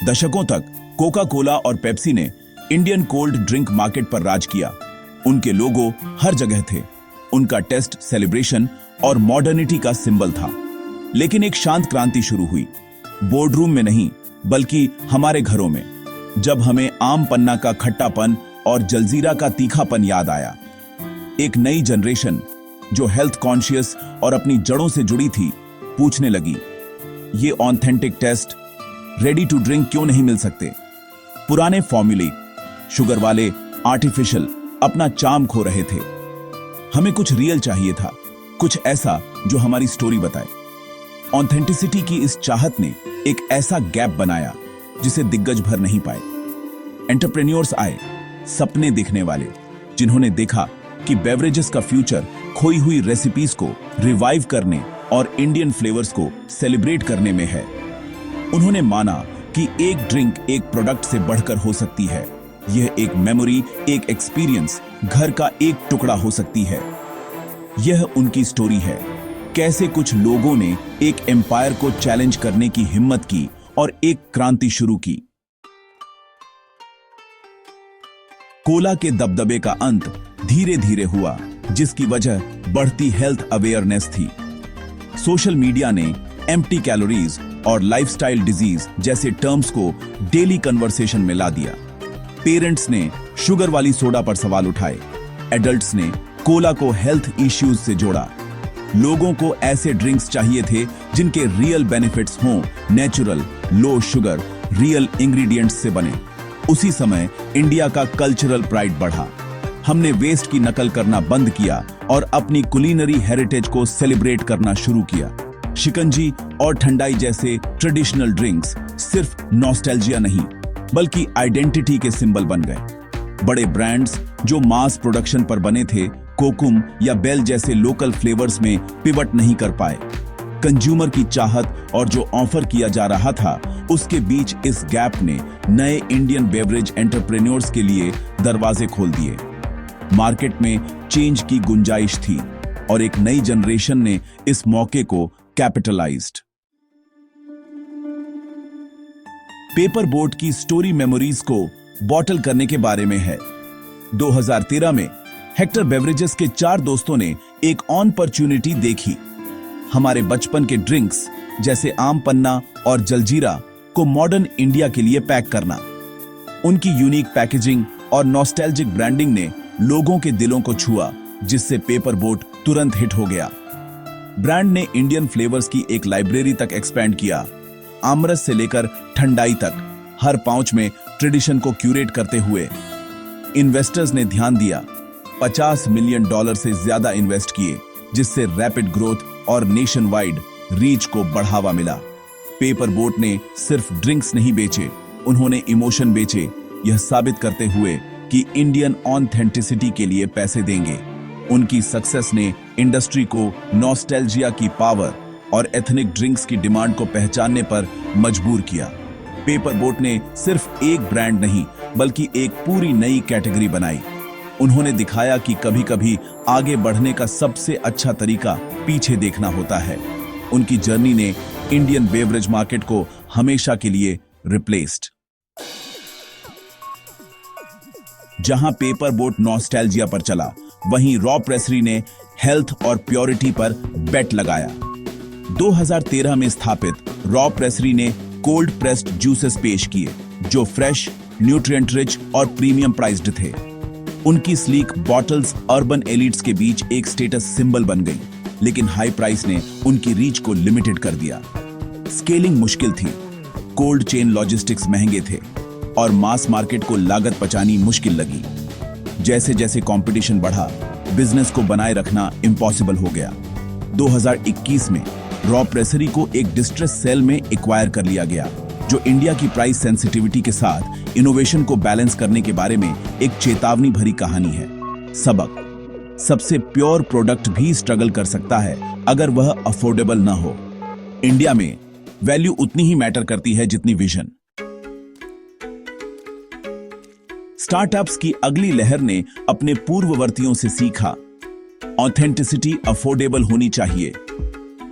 दशकों तक Coca Cola और पेप्सी ने इंडियन कोल्ड ड्रिंक मार्केट पर राज किया। उनके लोगो हर जगह थे, उनका टेस्ट सेलिब्रेशन और मॉडर्निटी का सिंबल था। लेकिन एक शांत क्रांति शुरू हुई, बोर्डरूम में नहीं बल्कि हमारे घरों में, जब हमें आम पन्ना का खट्टापन और जलजीरा का तीखापन याद आया। एक नई जनरेशन जो हेल्थ कॉन्शियस और अपनी जड़ों से जुड़ी थी, पूछने लगी, ये authentic taste ready to drink क्यों नहीं मिल सकते? पुराने फॉर्मूले, शुगर वाले, आर्टिफिशियल अपना चार्म खो रहे थे। हमें कुछ रियल चाहिए था, कुछ ऐसा जो हमारी स्टोरी बताए। ऑथेंटिसिटी की इस चाहत ने एक ऐसा गैप बनाया जिसे दिग्गज भर नहीं पाए। एंटरप्रेन्योर्स आए, सपने देखने वाले, जिन्होंने देखा कि बेवरेजेस का फ्यूचर खोई हुई रेसिपीज को रिवाइव करने और इंडियन फ्लेवर्स को सेलिब्रेट करने में है। उन्होंने माना कि एक ड्रिंक एक प्रोडक्ट से बढ़कर हो सकती है। यह एक मेमोरी, एक एक्सपीरियंस, घर का एक टुकड़ा हो सकती है। यह उनकी स्टोरी है, कैसे कुछ लोगों ने एक एम्पायर को चैलेंज करने की हिम्मत की और एक क्रांति शुरू की। कोला के दबदबे का अंत धीरे धीरे हुआ, जिसकी वजह बढ़ती हेल्थ अवेयरनेस थी। सोशल मीडिया ने एम्प्टी कैलोरीज और लाइफस्टाइल डिजीज जैसे टर्म्स को डेली कन्वर्सेशन में ला दिया। पेरेंट्स ने शुगर वाली सोडा पर सवाल उठाए, एडल्ट्स ने कोला को हेल्थ इश्यूज से जोड़ा। लोगों को ऐसे ड्रिंक्स चाहिए थे जिनके रियल बेनिफिट्स हों, natural, low sugar, real ingredients से बने। उसी समय इंडिया का कल्चरल प्राइड बढ़ा। हमने वेस्ट की नकल करना बंद किया और अपनी कुलिनरी हेरिटेज को सेलिब्रेट करना शुरू किया। शिकंजी और ठंडाई जैसे ट्रेडिशनल ड्रिंक्स सिर्फ नॉस्टैल्जिया नहीं बल्कि आइडेंटिटी के सिंबल बन गए। बड़े ब्रांड्स जो मास प्रोडक्शन पर बने थे, कोकुम या बेल जैसे लोकल फ्लेवर्स में पिवट नहीं कर पाए। कंज्यूमर की चाहत और जो ऑफर किया जा रहा था, उसके बीच इस गैप ने नए इंडियन बेवरेज एंटरप्रेन्योर्स के लिए दरवाजे खोल दिए। मार्केट में चेंज की गुंजाइश थी और एक नई जनरेशन ने इस मौके को कैपिटलाइज्ड। पेपर बोट की स्टोरी मेमोरीज को बॉटल करने के बारे में है। 2013 में हेक्टर बेवरेजेस के 4 दोस्तों ने एक अपॉर्चुनिटी देखी, हमारे बचपन के ड्रिंक्स जैसे आम पन्ना और जलजीरा को मॉडर्न इंडिया के लिए पैक करना। उनकी यूनिक पैकेजिंग और नॉस्टैल्जिक ब्रांडिंग ने लोगों के दिलों को छुआ, जिससे पेपर बोट तुरंत हिट हो गया। ब्रांड ने इंडियन फ्लेवर्स की एक लाइब्रेरी तक एक्सपैंड किया। आमरस से लेकर ठंडाई तक हर पाउच में ट्रेडिशन को क्यूरेट करते हुए। इन्वेस्टर्स ने ध्यान दिया, $50 मिलियन से ज्यादा इन्वेस्ट किए, जिससे रैपिड ग्रोथ और नेशन वाइड रीच को बढ़ावा मिला। पेपर बोट ने सिर्फ ड्रिंक्स नहीं बेचे, उन्होंने इमोशन बेचे, यह साबित करते हुए कि इंडियन ऑथेंटिसिटी के लिए पैसे देंगे। उनकी सक्सेस ने इंडस्ट्री को नॉस्टैल्जिया की पावर और एथनिक ड्रिंक्स की डिमांड को पहचानने पर मजबूर किया। पेपर बोट ने सिर्फ एक ब्रांड नहीं बल्कि एक पूरी नई कैटेगरी बनाई। उन्होंने दिखाया कि कभी-कभी आगे बढ़ने का सबसे अच्छा तरीका पीछे देखना होता है। उनकी जर्नी ने इंडियन बेवरेज मार्केट को हमेशा के लिए रिप्लेस्ड। जहां पेपर बोट नॉस्टैल्जिया पर चला, वहीं रॉ प्रेसरी ने हेल्थ और प्योरिटी पर बेट लगाया। 2013 में स्थापित रॉ प्रेसरी ने कोल्ड प्रेस्ड जूसेस पेश किए, जो फ्रेश, न्यूट्रिएंट रिच और प्रीमियम प्राइस्ड थे। उनकी स्लीक बॉटल्स अर्बन एलिट्स के बीच एक स्टेटस सिंबल बन गई, लेकिन हाई प्राइस ने उनकी रीच को लिमिटेड कर दिया। स्केलिंग मुश्किल थी, कोल्ड चेन लॉजिस्टिक्स महंगे थे और मास मार्केट को लागत पचानी मुश्किल लगी। जैसे जैसे कंपटीशन बढ़ा, बिजनेस को बनाए रखना इम्पॉसिबल हो गया। 2021 में रॉ प्रेसरी को एक डिस्ट्रेस सेल में एक्वायर कर लिया गया, जो इंडिया की प्राइस सेंसिटिविटी के साथ इनोवेशन को बैलेंस करने के बारे में एक चेतावनी भरी कहानी है। सबक: सबसे प्योर प्रोडक्ट भी स्ट्रगल कर सकता है अगर वह अफोर्डेबल ना हो। इंडिया में वैल्यू उतनी ही मैटर करती है जितनी विजन। स्टार्टअप्स की अगली लहर ने अपने पूर्ववर्तियों से सीखा, ऑथेंटिसिटी अफोर्डेबल होनी चाहिए।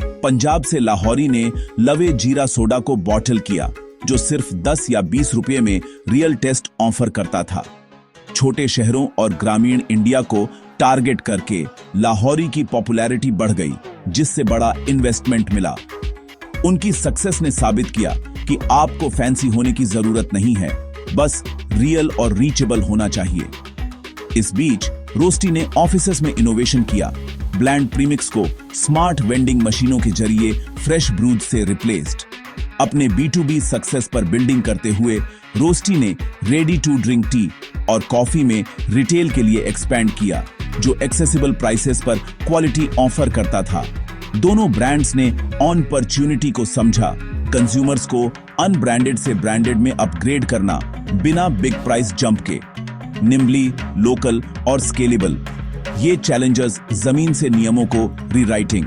पंजाब से लाहौरी ने लवे जीरा सोडा को बॉटल किया, जो सिर्फ 10 या 20 रुपए में रियल टेस्ट ऑफर करता था। छोटे शहरों और ग्रामीण इंडिया को टारगेट करके लाहौरी की पॉपुलैरिटी बढ़ गई, जिससे बड़ा इन्वेस्टमेंट मिला। उनकी सक्सेस ने साबित किया कि आपको फैंसी होने की जरूरत नहीं है, बस रियल और रीचेबल होना चाहिए। इस बीच रोस्टी ने ऑफिसेस में इनोवेशन किया। ब्लेंड प्रीमिक्स को स्मार्ट वेंडिंग मशीनों के जरिए फ्रेश ब्रूज से रिप्लेस्ड। अपने B2B सक्सेस पर बिल्डिंग करते हुए रोस्टी ने रेडी टू ड्रिंक टी और कॉफी में रिटेल के लिए एक्सपैंड किया, जो एक्सेसिबल प्राइसेस पर क्वालिटी ऑफर करता था। दोनों ब्रांड्स ने अपॉर्चुनिटी को समझा, कंज्यूमर्स को अनब्रांडेड से ब्रांडेड में अपग्रेड करना बिना बिग प्राइस जंप के। निम्बली, लोकल और स्केलेबल, ये चैलेंजर्स जमीन से नियमों को रीराइटिंग।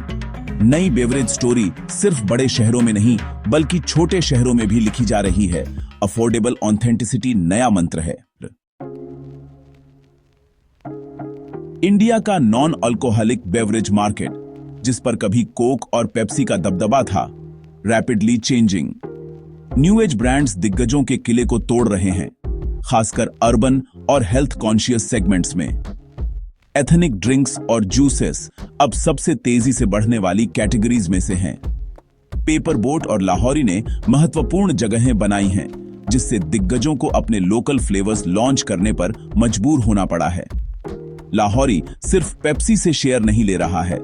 नई बेवरेज स्टोरी सिर्फ बड़े शहरों में नहीं बल्कि छोटे शहरों में भी लिखी जा रही है। अफोर्डेबल ऑथेंटिसिटी नया मंत्र है। इंडिया का नॉन अल्कोहलिक बेवरेज मार्केट, जिस पर कभी कोक और पेप्सी का दबदबा था, rapidly changing. New age brands दिग्गजों के किले को तोड़ रहे हैं, खासकर अर्बन और हेल्थ कॉन्शियस सेगमेंट्स में। एथनिक ड्रिंक्स और जूसेस अब सबसे तेजी से बढ़ने वाली कैटेगरीज में से हैं। पेपर बोट और लाहौरी ने महत्वपूर्ण जगहें बनाई हैं, जिससे दिग्गजों को अपने लोकल फ्लेवर्स लॉन्च करने पर मजबूर होना पड़ा है। लाहौरी सिर्फ पेप्सी से शेयर नहीं ले रहा है,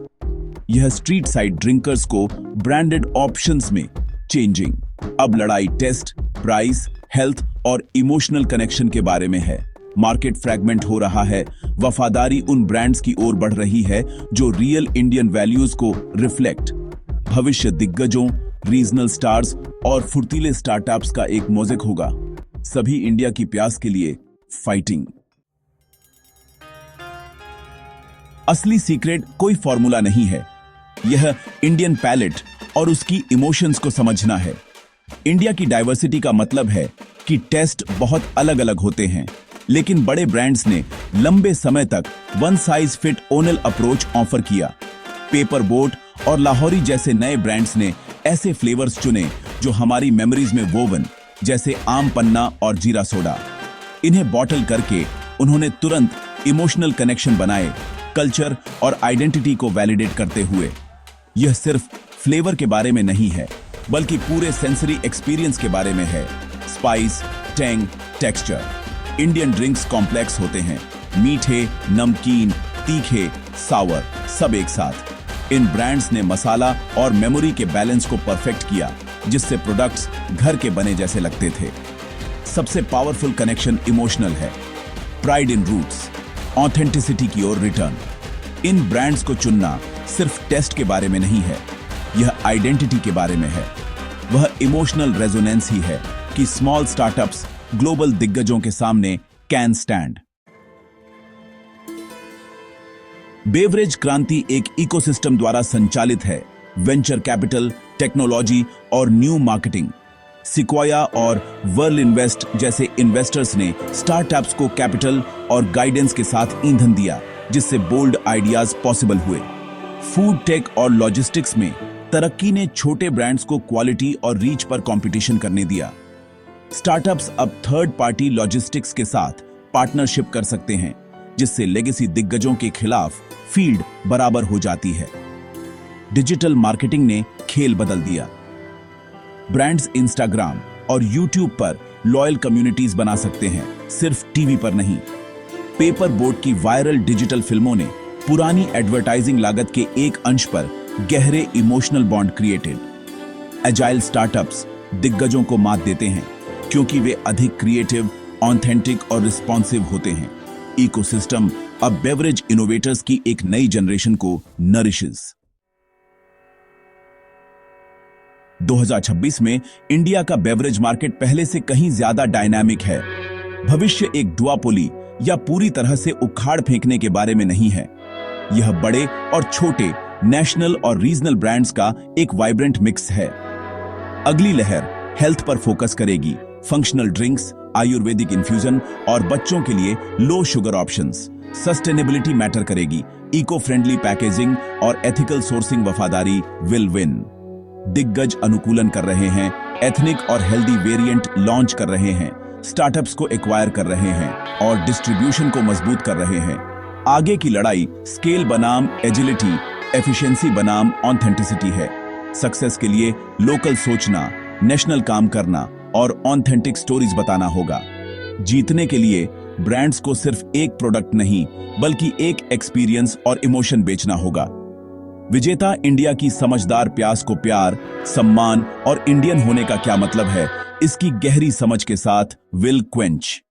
यह स्ट्रीट साइड ड्रिंकर्स को ब्रांडेड ऑप्शंस में चेंजिंग। अब लड़ाई टेस्ट, प्राइस, हेल्थ और इमोशनल कनेक्शन के बारे में है। मार्केट फ्रैगमेंट हो रहा है, वफादारी उन ब्रांड्स की ओर बढ़ रही है जो रियल इंडियन वैल्यूज को रिफ्लेक्ट। भविष्य दिग्गजों, रीजनल स्टार्स और फुर्तीले स्टार्टअप्स का एक मोज़ेक होगा, सभी इंडिया की प्यास के लिए फाइटिंग। असली सीक्रेट कोई फॉर्मूला नहीं है, यह इंडियन पैलेट और उसकी इमोशंस को समझना है। इंडिया की डाइवर्सिटी का मतलब है कि टेस्ट बहुत अलग अलग होते हैं, लेकिन बड़े ब्रांड्स ने लंबे समय तक वन साइज फिट ओनल अप्रोच ऑफर किया। पेपर बोट और लाहौरी जैसे नए ब्रांड्स ने ऐसे फ्लेवर्स चुने जो हमारी मेमोरीज में वोवन, जैसे आम पन्ना और जीरा सोडा। इन्हें बॉटल करके उन्होंने तुरंत इमोशनल कनेक्शन बनाए, कल्चर और आइडेंटिटी को वैलिडेट करते हुए। यह सिर्फ फ्लेवर के बारे में नहीं है, बल्कि पूरे सेंसरी एक्सपीरियंस के बारे में है। Spice, Tang, texture. Indian drinks complex होते हैं, मीठे, नमकीन, तीखे, सावर, सब एक साथ। इन ब्रांड्स ने मसाला और मेमोरी के बैलेंस को परफेक्ट किया, जिससे प्रोडक्ट्स घर के बने जैसे लगते थे। सबसे पावरफुल कनेक्शन इमोशनल है। प्राइड इन रूट्स, ऑथेंटिसिटी की ओर रिटर्न। इन ब्रांड्स को चुनना सिर्फ टेस्ट के बारे में नहीं है, यह आइडेंटिटी के बारे में है। वह इमोशनल रेजोनेंस ही है कि स्मॉल स्टार्टअप्स ग्लोबल दिग्गजों के सामने कैन स्टैंड। बेवरेज क्रांति एक इकोसिस्टम द्वारा संचालित है। वेंचर कैपिटल, टेक्नोलॉजी और न्यू मार्केटिंग। सिक्वाया और वर्ल्ड इन्वेस्ट जैसे इन्वेस्टर्स ने स्टार्टअप्स को कैपिटल और गाइडेंस के साथ ईंधन दिया, जिससे बोल्ड आइडियाज पॉसिबल हुए। फूड टेक और लॉजिस्टिक्स में तरक्की ने छोटे ब्रांड्स को क्वालिटी और रीच पर कंपटीशन करने दिया। स्टार्टअप्स अब थर्ड पार्टी लॉजिस्टिक्स के साथ पार्टनरशिप कर सकते हैं, जिससे लेगेसी दिग्गजों के खिलाफ फील्ड बराबर हो जाती है। डिजिटल मार्केटिंग ने खेल बदल दिया। ब्रांड्स इंस्टाग्राम और यूट्यूब पर लॉयल कम्युनिटीज बना सकते हैं, सिर्फ टीवी पर नहीं। पेपर बोट की वायरल डिजिटल फिल्मों ने पुरानी एडवर्टाइजिंग लागत के एक अंश पर गहरे emotional bond created. Agile startups दिग्गजों को मात देते हैं, क्योंकि वे अधिक क्रिएटिव, ऑथेंटिक और रिस्पॉन्सिव होते हैं। इकोसिस्टम अब बेवरेज इनोवेटर्स की एक नई जनरेशन को नरिशेस। 2026 में इंडिया का बेवरेज मार्केट पहले से कहीं ज्यादा डायनामिक है। भविष्य एक दुआपोली या पूरी तरह से उखाड़ फेंकने के बारे में नहीं है। यह बड़े और छोटे, नेशनल और रीजनल ब्रांड्स का एक वाइब्रेंट मिक्स है। अगली लहर हेल्थ पर फोकस करेगी। फंक्शनल ड्रिंक्स, आयुर्वेदिक इन्फ्यूजन और बच्चों के लिए low sugar options. Sustainability matter करेगी। इको फ्रेंडली पैकेजिंग और एथिकल सोर्सिंग वफादारी विल विन। दिग्गज अनुकूलन कर रहे हैं, एथनिक और हेल्दी वेरिएंट लॉन्च कर रहे हैं, स्टार्टअप्स को एक्वायर कर रहे हैं और डिस्ट्रीब्यूशन को मजबूत कर रहे हैं। आगे की लड़ाई स्केल बनाम एजिलिटी, एफिशिएंसी बनाम ऑथेंटिसिटी है। सक्सेस के लिए लोकल सोचना, नेशनल काम करना और ऑथेंटिक स्टोरीज बताना होगा। जीतने के लिए ब्रांड्स को सिर्फ एक प्रोडक्ट नहीं बल्कि एक एक्सपीरियंस और इमोशन बेचना होगा। विजेता इंडिया की समझदार प्यास को प्यार, सम्मान और इंडियन होने का क्या मतलब है, इसकी गहरी समझ के साथ विल क्वेंच।